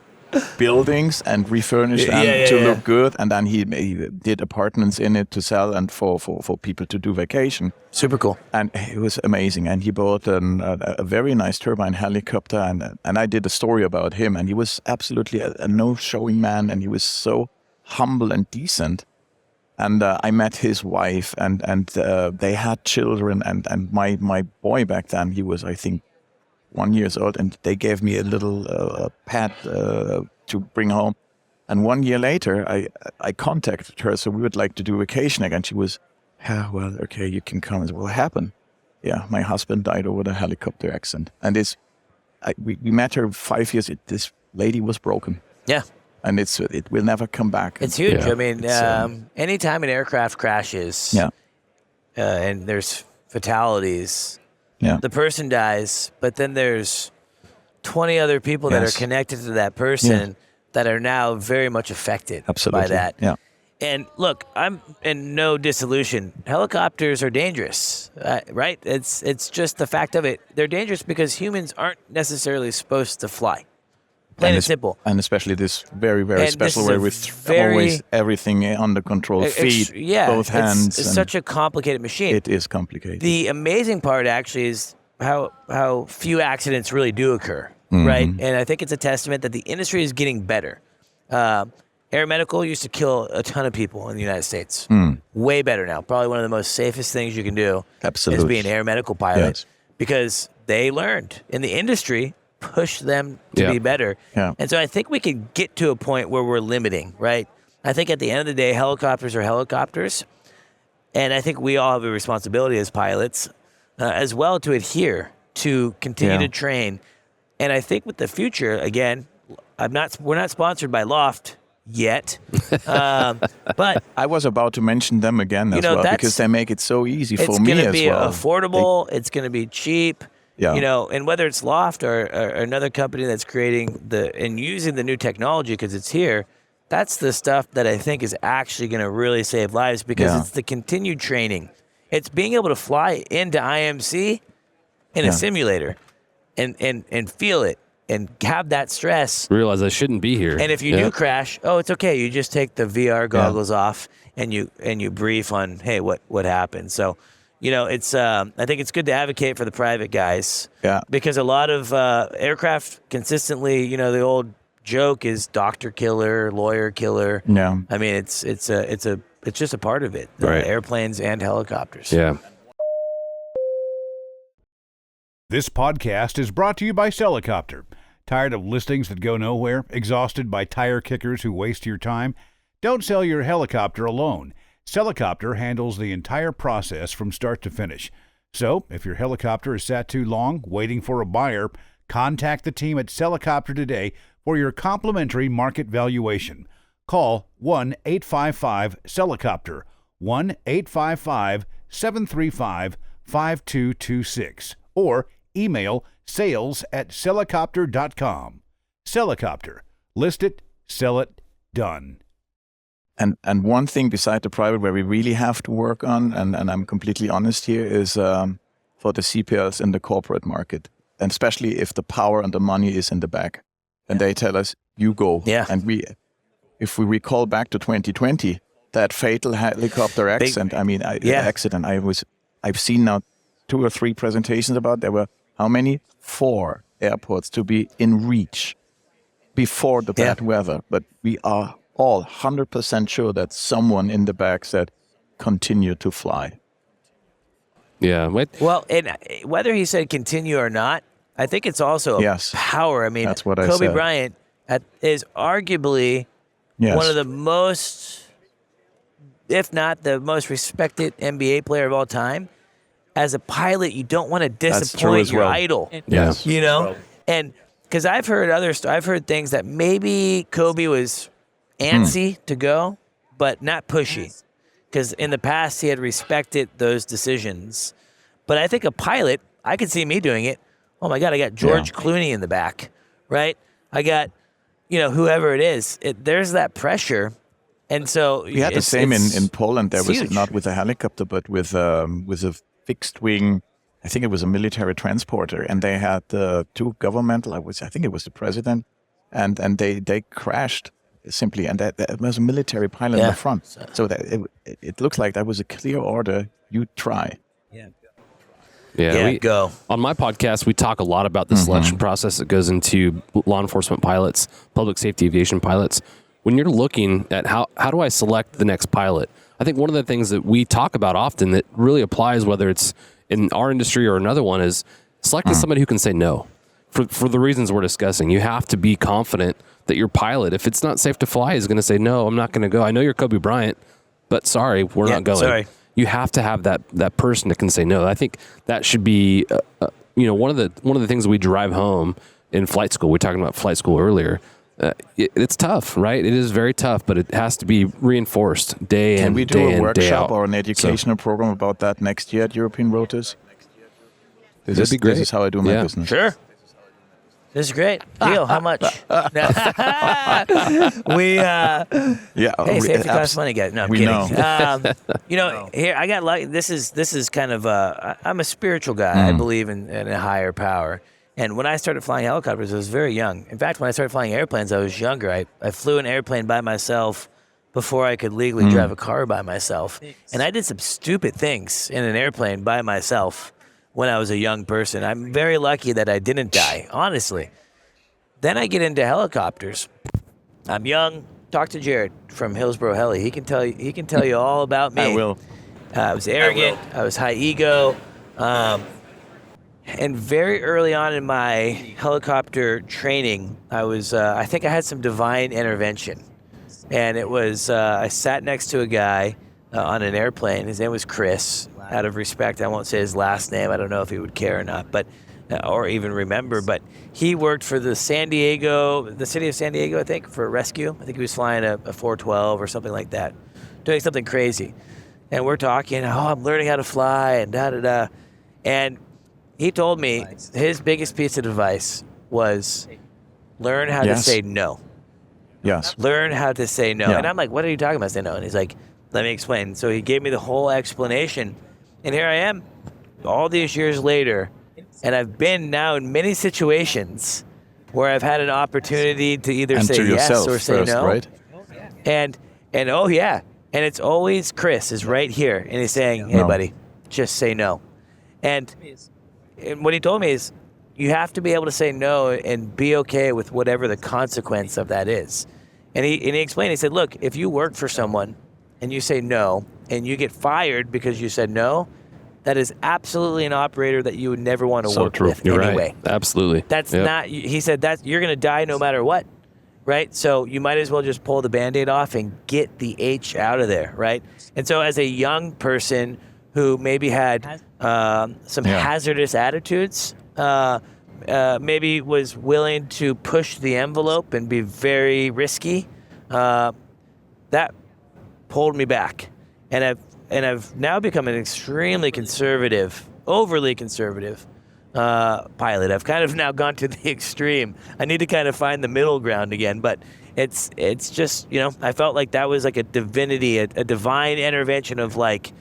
buildings and refurnish them to look good, and then he did apartments in it to sell and for people to do vacation. Super cool. And it was amazing. And he bought a very nice turbine helicopter, and I did a story about him, and he was absolutely a no-showing man, and he was so humble and decent. And I met his wife, and they had children, and my boy back then, he was, I think, 1 year old, and they gave me a little pet to bring home. And 1 year later, I contacted her, so we would like to do vacation again. She was, well, okay, you can come. I said, what happened? Yeah, my husband died over the helicopter accident. And we met her 5 years. This lady was broken. Yeah. And it will never come back. It's huge. Yeah. I mean, anytime an aircraft crashes and there's fatalities, the person dies, but then there's 20 other people that are connected to that person that are now very much affected by that. Yeah. And look, I'm in no dissolution. Helicopters are dangerous, right? It's just the fact of it. They're dangerous because humans aren't necessarily supposed to fly. Plain and simple. And especially this very, very special way with always everything under control. Feet, both hands. It's such a complicated machine. It is complicated. The amazing part actually is how few accidents really do occur, right? And I think it's a testament that the industry is getting better. Air medical used to kill a ton of people in the United States. Way better now. Probably one of the most safest things you can do is be an air medical pilot because they learned in the industry, push them to be better. And so I think we can get to a point where we're limiting, right? I think at the end of the day, helicopters are helicopters. And I think we all have a responsibility as pilots as well to adhere, to continue to train. And I think with the future, again, we're not sponsored by Loft yet. But I was about to mention them again as well because they make it so easy for me as well. It's going to be affordable. It's going to be cheap. Yeah. And whether it's Loft or another company that's creating and using the new technology because it's here, that's the stuff that I think is actually going to really save lives because it's the continued training. It's being able to fly into IMC in a simulator and feel it and have that stress. Realize I shouldn't be here. And if you do crash, it's okay. You just take the VR goggles off and you brief on, hey, what happened. So, it's I think it's good to advocate for the private guys. Yeah. Because a lot of aircraft consistently, the old joke is doctor killer, lawyer killer. Yeah. I mean, it's just a part of it. Right. Airplanes and helicopters. Yeah. This podcast is brought to you by HeliCASTS. Tired of listings that go nowhere? Exhausted by tire kickers who waste your time? Don't sell your helicopter alone. HeliCASTS handles the entire process from start to finish. So, if your helicopter is sat too long waiting for a buyer, contact the team at HeliCASTS today for your complimentary market valuation. Call 1-855-HeliCASTS, 1-855-735-5226, or email sales@helicopter.com. HeliCASTS. List it, sell it, done. And one thing beside the private where we really have to work on, and I'm completely honest here, is for the CPLs in the corporate market, and especially if the power and the money is in the back. And they tell us, you go. Yeah. And if we recall back to 2020, that fatal helicopter accident, accident, I've seen now 2 or 3 presentations about, there were how many? 4 airports to be in reach before the bad weather. But we are all 100% sure that someone in the back said, continue to fly. Yeah. Well, and whether he said continue or not, I think it's also power. I mean, that's what Kobe I said. Bryant is arguably one of the most, if not the most respected NBA player of all time. As a pilot, you don't want to disappoint your idol. Yes. And because I've heard things that maybe Kobe was antsy to go, but not pushy. Because in the past, he had respected those decisions. But I think a pilot, I could see me doing it. Oh my God, I got George Clooney in the back, right? I got, whoever it is. There's that pressure. And so we had the same in Poland. There was huge. not with a helicopter, but with a fixed wing. I think it was a military transporter, and they had 2 governmental. I think it was the president, and they crashed simply, and that was a military pilot in the front. So that it looks like that was a clear order. You try. Yeah, go. On my podcast, we talk a lot about the selection process that goes into law enforcement pilots, public safety aviation pilots. When you're looking at how do I select the next pilot, I think one of the things that we talk about often that really applies, whether it's in our industry or another one, is selecting somebody who can say no. For the reasons we're discussing, you have to be confident that your pilot, if it's not safe to fly, is going to say, no, I'm not going to go. I know you're Kobe Bryant, but sorry, we're not going. Sorry. You have to have that person that can say no. I think that should be, one of the things we drive home in flight school. We were talking about flight school earlier. It's tough, right? It is very tough, but it has to be reinforced day in, day out. Can we do a workshop or an educational program about that next year at European Rotors? That'd be great. This is how I do my business. Sure. This is great. Deal. How much? Hey, safety costs money, guys. No, I'm kidding. Here I got lucky. This is kind of I'm a spiritual guy. I believe in a higher power. And when I started flying helicopters, I was very young. In fact, when I started flying airplanes, I was younger. I flew an airplane by myself before I could legally drive a car by myself. And I did some stupid things in an airplane by myself. when I was a young person. I'm very lucky that I didn't die, honestly. Then I get into helicopters. I'm young. Talk to Jared from Hillsboro Heli. He can tell you all about me. I will. I was arrogant. I was high ego. And very early on in my helicopter training, I think I had some divine intervention. And it was, I sat next to a guy on an airplane. His name was Chris. Out of respect, I won't say his last name. I don't know if he would care or not, but or even remember. But he worked for the city of San Diego, I think, for rescue. I think he was flying a 412 or something like that, doing something crazy. And we're talking, I'm learning how to fly and da-da-da. And he told me his biggest piece of advice was learn how to say no. Yes. Learn how to say no. Yeah. And I'm like, what are you talking about, say no? And he's like, let me explain. So he gave me the whole explanation. And here I am, all these years later, and I've been now in many situations where I've had an opportunity to either say yes or say no. Right? And oh yeah, and it's always Chris is right here, and he's saying, hey buddy, just say no. And what he told me is, you have to be able to say no and be okay with whatever the consequence of that is. And he explained, he said, look, if you work for someone and you say no, and you get fired because you said no, that is absolutely an operator that you would never want to work with anyway. Right. Absolutely. That's not, he said, that you're going to die no matter what, right? So you might as well just pull the Band-Aid off and get the H out of there, right? And so as a young person who maybe had some hazardous attitudes, maybe was willing to push the envelope and be very risky, that pulled me back. And I've now become an extremely conservative, overly conservative pilot. I've kind of now gone to the extreme. I need to kind of find the middle ground again, but it's just, I felt like that was like a divinity, a divine intervention of like,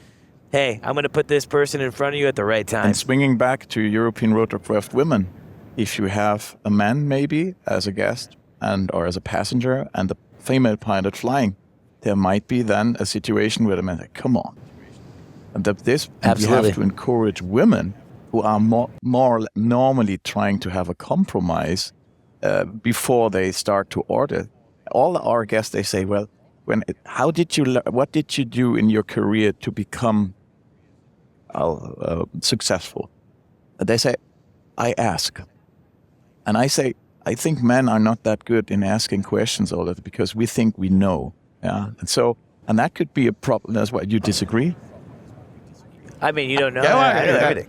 hey, I'm going to put this person in front of you at the right time. And swinging back to European Rotorcraft women, if you have a man maybe as a guest or as a passenger and the female pilot flying, there might be then a situation where the man like, come on. And you have to encourage women who are more normally trying to have a compromise before they start to order. All our guests, they say, well, what did you do in your career to become successful? And they say, I ask. And I say, I think men are not that good in asking questions all that because we think we know. Yeah, and that could be a problem. That's what you disagree. I mean, you don't know. I know everything.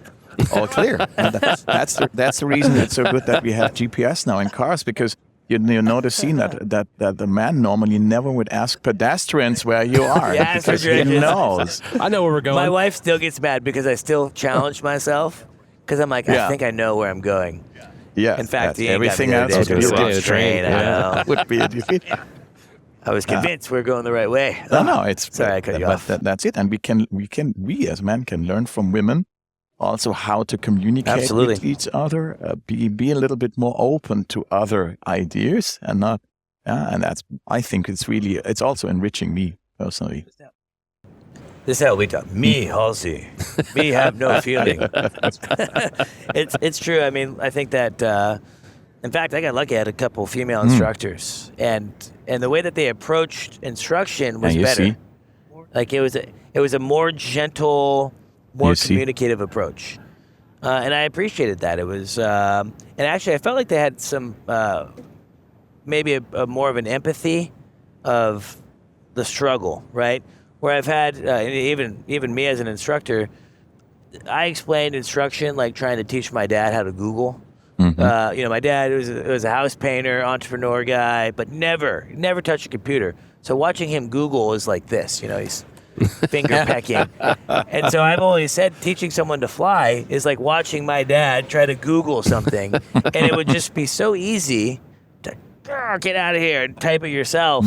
All clear. And that's the reason it's so good that we have GPS now in cars, because you notice that the man normally never would ask pedestrians where you are because he knows. I know where we're going. My wife still gets mad because I still challenge myself because I'm like, I think I know where I'm going. Yeah. In fact, everything else would be a train. I know. Would be a defeat. I was convinced we're going the right way. No, it's sorry, I cut you off. That's it, and we as men can learn from women also how to communicate with each other, be a little bit more open to other ideas, and not. And I think it's also enriching me personally. This is how we talk. Me, Halsey. Me have no feeling. It's true. I mean, I think that. In fact, I got lucky. I had a couple female instructors, and the way that they approached instruction was better. See? Like it was a more gentle, more communicative approach, and I appreciated that. It was, and actually, I felt like they had some maybe a more of an empathy of the struggle, right? Where I've had even me as an instructor, I explained instruction like trying to teach my dad how to Google. Mm-hmm. My dad was a house painter, entrepreneur guy, but never touched a computer. So watching him Google is like this, he's finger pecking. And so I've always said teaching someone to fly is like watching my dad try to Google something, and it would just be so easy to get out of here and type it yourself.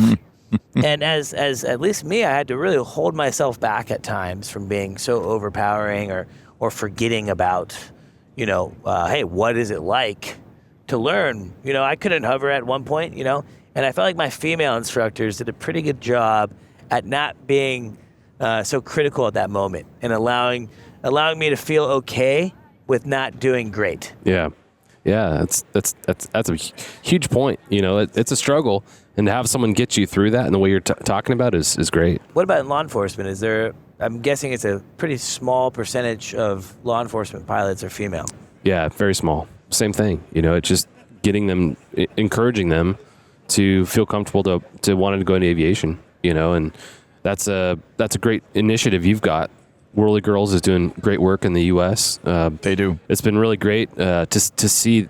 And as at least me, I had to really hold myself back at times from being so overpowering or forgetting about. Hey, what is it like to learn? I couldn't hover at one point, and I felt like my female instructors did a pretty good job at not being so critical at that moment and allowing me to feel okay with not doing great. Yeah. Yeah, that's a huge point. It's a struggle, and to have someone get you through that and the way you're talking about is great. What about in law enforcement? I'm guessing it's a pretty small percentage of law enforcement pilots are female. Yeah, very small. Same thing. It's just getting them, encouraging them to feel comfortable to wanting to go into aviation. And that's a great initiative you've got. Whirly Girls is doing great work in the U.S. They do. It's been really great to see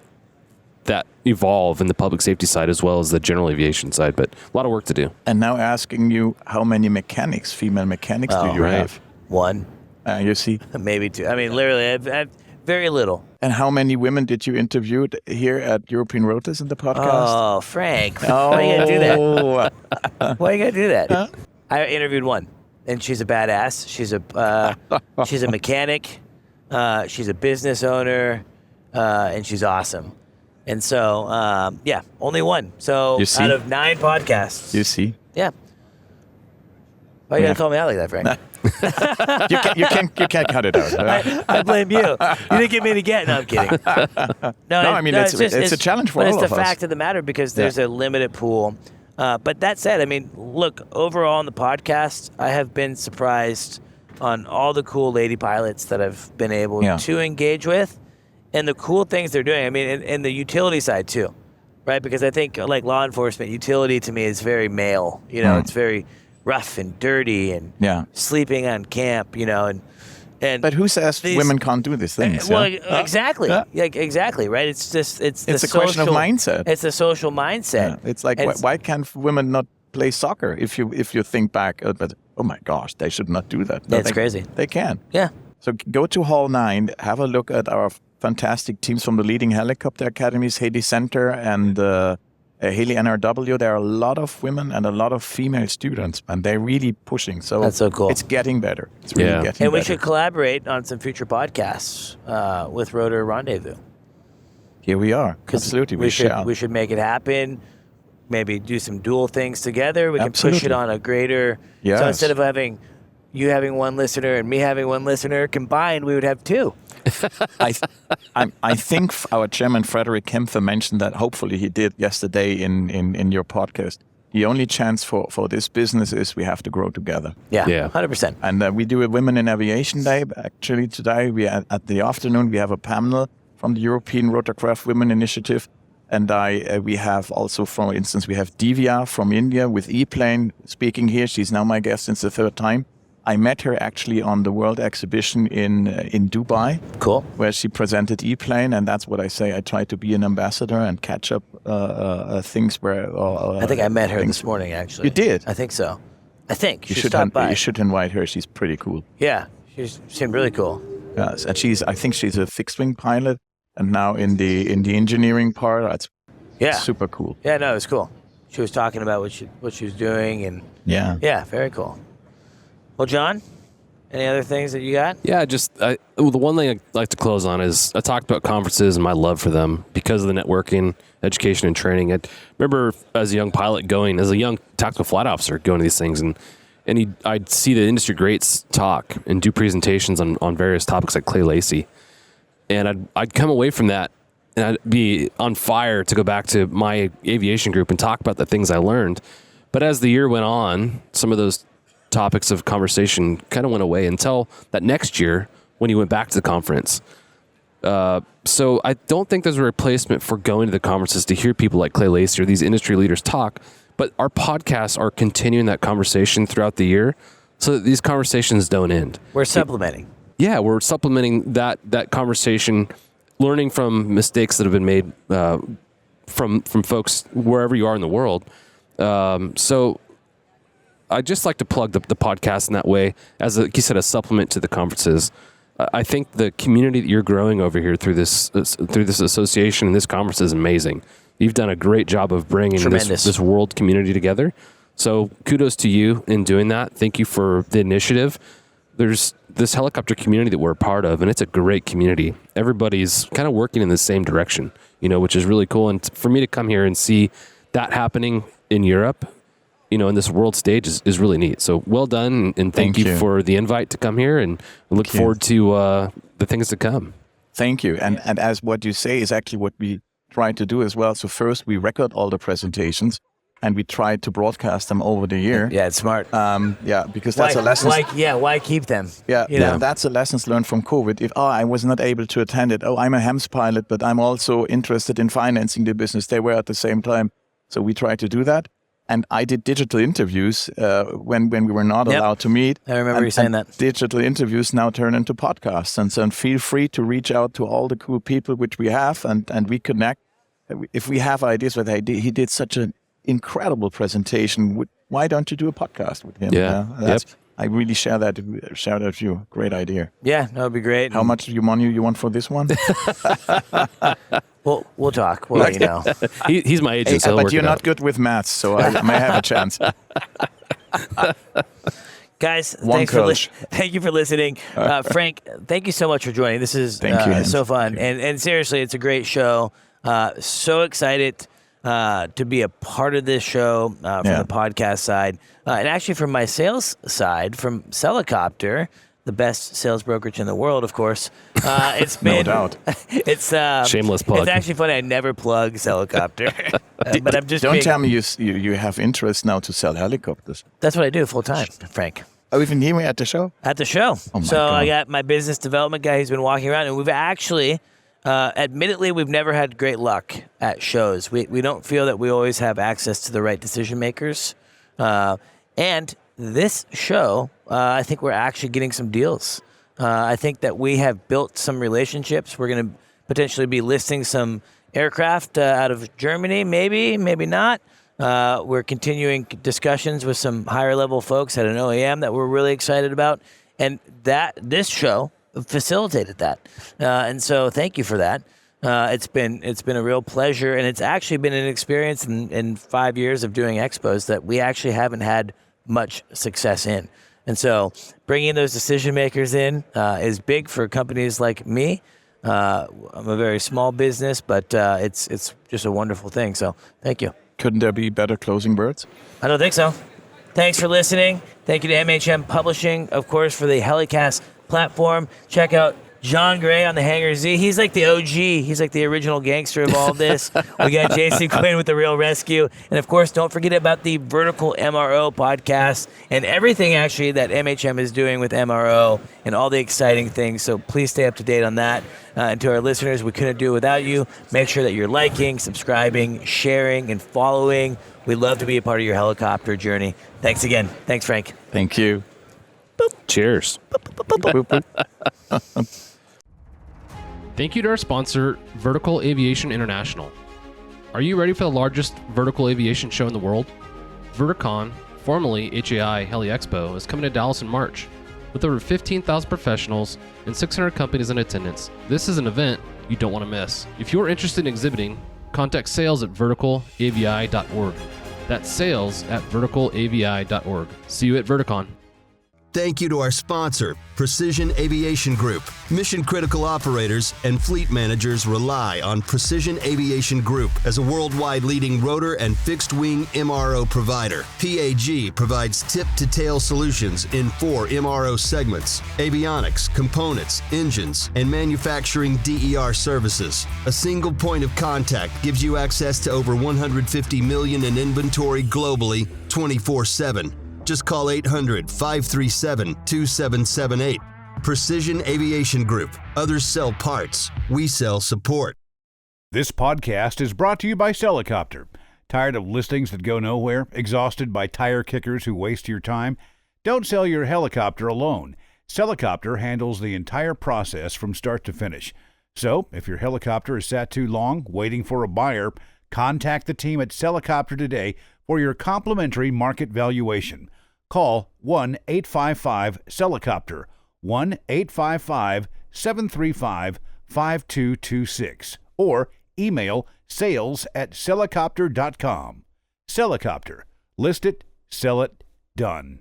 that evolve in the public safety side as well as the general aviation side, but a lot of work to do. And now asking you, how many female mechanics do you have? One. You see? Maybe two. I mean, literally, I've very little. And how many women did you interview here at European Rotors in the podcast? Oh, Frank. Why you gotta do that? Why you gotta do that? Huh? I interviewed one. And she's a badass. She's a mechanic. She's a business owner, and she's awesome. And so, only one. So out of 9 podcasts. You see? Yeah. Why you gotta call me out like that, Frank? you can't cut it out. I blame you. You didn't get me to get. No, I'm kidding. It's a challenge for all of us. But it's the fact of the matter because there's a limited pool. But that said, I mean, look, overall on the podcast, I have been surprised on all the cool lady pilots that I've been able to engage with and the cool things they're doing. I mean, and the utility side too, right? Because I think like law enforcement, utility to me is very male. It's very rough and dirty and sleeping on camp, But who says women can't do these things? Well, exactly. Yeah, exactly, right? It's a question of mindset. It's a social mindset. Yeah. It's like, why can't women not play soccer? If you think back, but oh my gosh, they should not do that. No, That's crazy. They can. Yeah. So go to Hall 9, have a look at our fantastic teams from the leading helicopter academies, Heli Center and Heli NRW. There are a lot of women and a lot of female students, and they're really pushing. So that's so cool. It's getting better. It's really getting better. And we should collaborate on some future podcasts with Rotor Rendezvous. Here we are. Absolutely, we shall. We should make it happen. Maybe do some dual things together. We can push it on a greater. Yes. So instead of having you having one listener and me having one listener combined, we would have 2. I think our chairman Frederick Kempfer mentioned that. Hopefully he did yesterday in your podcast. The only chance for this business is we have to grow together. Yeah. 100%. And we do a Women in Aviation Day. Actually, today at the afternoon we have a panel from the European Rotorcraft Women Initiative, and we have also, for instance, we have Divya from India with E-Plane speaking here. She's now my guest since the 3rd time. I met her actually on the World Exhibition in Dubai. Cool. Where she presented E-Plane, and that's what I say. I try to be an ambassador and catch up things where. I think I met her this morning, actually. You did? I think so. I think she should stopped by. You should invite her. She's pretty cool. Yeah, she seemed really cool. Yes, and I think she's a fixed wing pilot, and now in the engineering part, that's super cool. Yeah, no, it was cool. She was talking about what she was doing, and yeah, very cool. Well, John, any other things that you got? Yeah, the one thing I'd like to close on is I talked about conferences and my love for them because of the networking, education, and training. I remember as a young pilot as a young tactical flight officer going to these things, and I'd see the industry greats talk and do presentations on various topics like Clay Lacy. And I'd come away from that and I'd be on fire to go back to my aviation group and talk about the things I learned. But as the year went on, some of those topics of conversation kind of went away until that next year when he went back to the conference. So I don't think there's a replacement for going to the conferences to hear people like Clay Lacy or these industry leaders talk, but our podcasts are continuing that conversation throughout the year so that these conversations don't end. We're supplementing. Yeah, we're supplementing that conversation, learning from mistakes that have been made from folks wherever you are in the world. So I just like to plug the podcast in that way, as like you said, a supplement to the conferences. I think the community that you're growing over here through this association and this conference is amazing. You've done a great job of bringing this world community together. So kudos to you in doing that. Thank you for the initiative. There's this helicopter community that we're a part of, and it's a great community. Everybody's kind of working in the same direction, which is really cool. And for me to come here and see that happening in Europe, in this world stage is really neat. So well done, and thank you for the invite to come here, and I look forward to the things to come. Thank you. And as what you say is actually what we try to do as well. So first we record all the presentations and we try to broadcast them over the year. Yeah, it's smart. Because that's a lesson. Why keep them? That's a lessons learned from COVID. If I was not able to attend it, I'm a HAMS pilot, but I'm also interested in financing the business. They were at the same time. So we try to do that. And I did digital interviews when we were not allowed to meet. I remember you saying that. Digital interviews now turn into podcasts. And so feel free to reach out to all the cool people which we have and we connect. If we have ideas, but he did such an incredible presentation. Why don't you do a podcast with him? Yeah. I really share that with you. Great idea. Yeah, that would be great. How much money you want for this one? We'll talk. We'll let you know. He's my agent, so but you're not good with maths, so I may have a chance. Guys, thank you for listening. Frank, thank you so much for joining. This is so fun. And seriously, it's a great show. So excited to be a part of this show from the podcast side. And actually from my sales side, from HeliCASTS, the best sales brokerage in the world, of course. It's been... No doubt. It's shameless plug. It's actually funny. I never plug HeliCASTS. But I'm just Don't tell me you have interest now to sell helicopters. That's what I do full time, Frank. Oh, even here at the show? At the show. Oh my so God. I got my business development guy who's been walking around, and we've actually... admittedly, we've never had great luck at shows. We don't feel that we always have access to the right decision makers. And this show, I think we're actually getting some deals. I think that we have built some relationships. We're going to potentially be listing some aircraft out of Germany, maybe not. We're continuing discussions with some higher level folks at an OEM that we're really excited about. And this show facilitated that. And so thank you for that. It's been a real pleasure, and it's actually been an experience in 5 years of doing expos that we actually haven't had much success in. And so bringing those decision makers in is big for companies like me. I'm a very small business, but it's just a wonderful thing. So thank you. Couldn't there be better closing words? I don't think so. Thanks for listening. Thank you to MHM Publishing, of course, for the HeliCASTS platform. Check out Jon Gray on the Hangar Z. He's like the OG. He's like the original gangster of all this. We got Jason Quinn with The Real Rescue. And, of course, don't forget about the Vertical MRO podcast and everything, actually, that MHM is doing with MRO and all the exciting things. So please stay up to date on that. And to our listeners, we couldn't do it without you. Make sure that you're liking, subscribing, sharing, and following. We'd love to be a part of your helicopter journey. Thanks again. Thanks, Frank. Thank you. Cheers. Boop, boop. Thank you to our sponsor, Vertical Aviation International. Are you ready for the largest vertical aviation show in the world? Verticon, formerly HAI Heli Expo, is coming to Dallas in March. With over 15,000 professionals and 600 companies in attendance, this is an event you don't want to miss. If you're interested in exhibiting, contact sales at verticalavi.org. That's sales at verticalavi.org. See you at Verticon. Thank you to our sponsor, Precision Aviation Group. Mission-critical operators and fleet managers rely on Precision Aviation Group as a worldwide leading rotor and fixed-wing MRO provider. PAG provides tip-to-tail solutions in 4 MRO segments: avionics, components, engines, and manufacturing DER services. A single point of contact gives you access to over 150 million in inventory globally, 24/7. Just call 800-537-2778. Precision Aviation Group. Others sell parts. We sell support. This podcast is brought to you by HeliCASTS. Tired of listings that go nowhere? Exhausted by tire kickers who waste your time? Don't sell your helicopter alone. HeliCASTS handles the entire process from start to finish. So, if your helicopter is sat too long waiting for a buyer, contact the team at HeliCASTS today for your complimentary market valuation. Call 1-855-HeliCASTS, 1-855-735-5226, or email sales@helicopter.com. HeliCASTS. List it, sell it, done.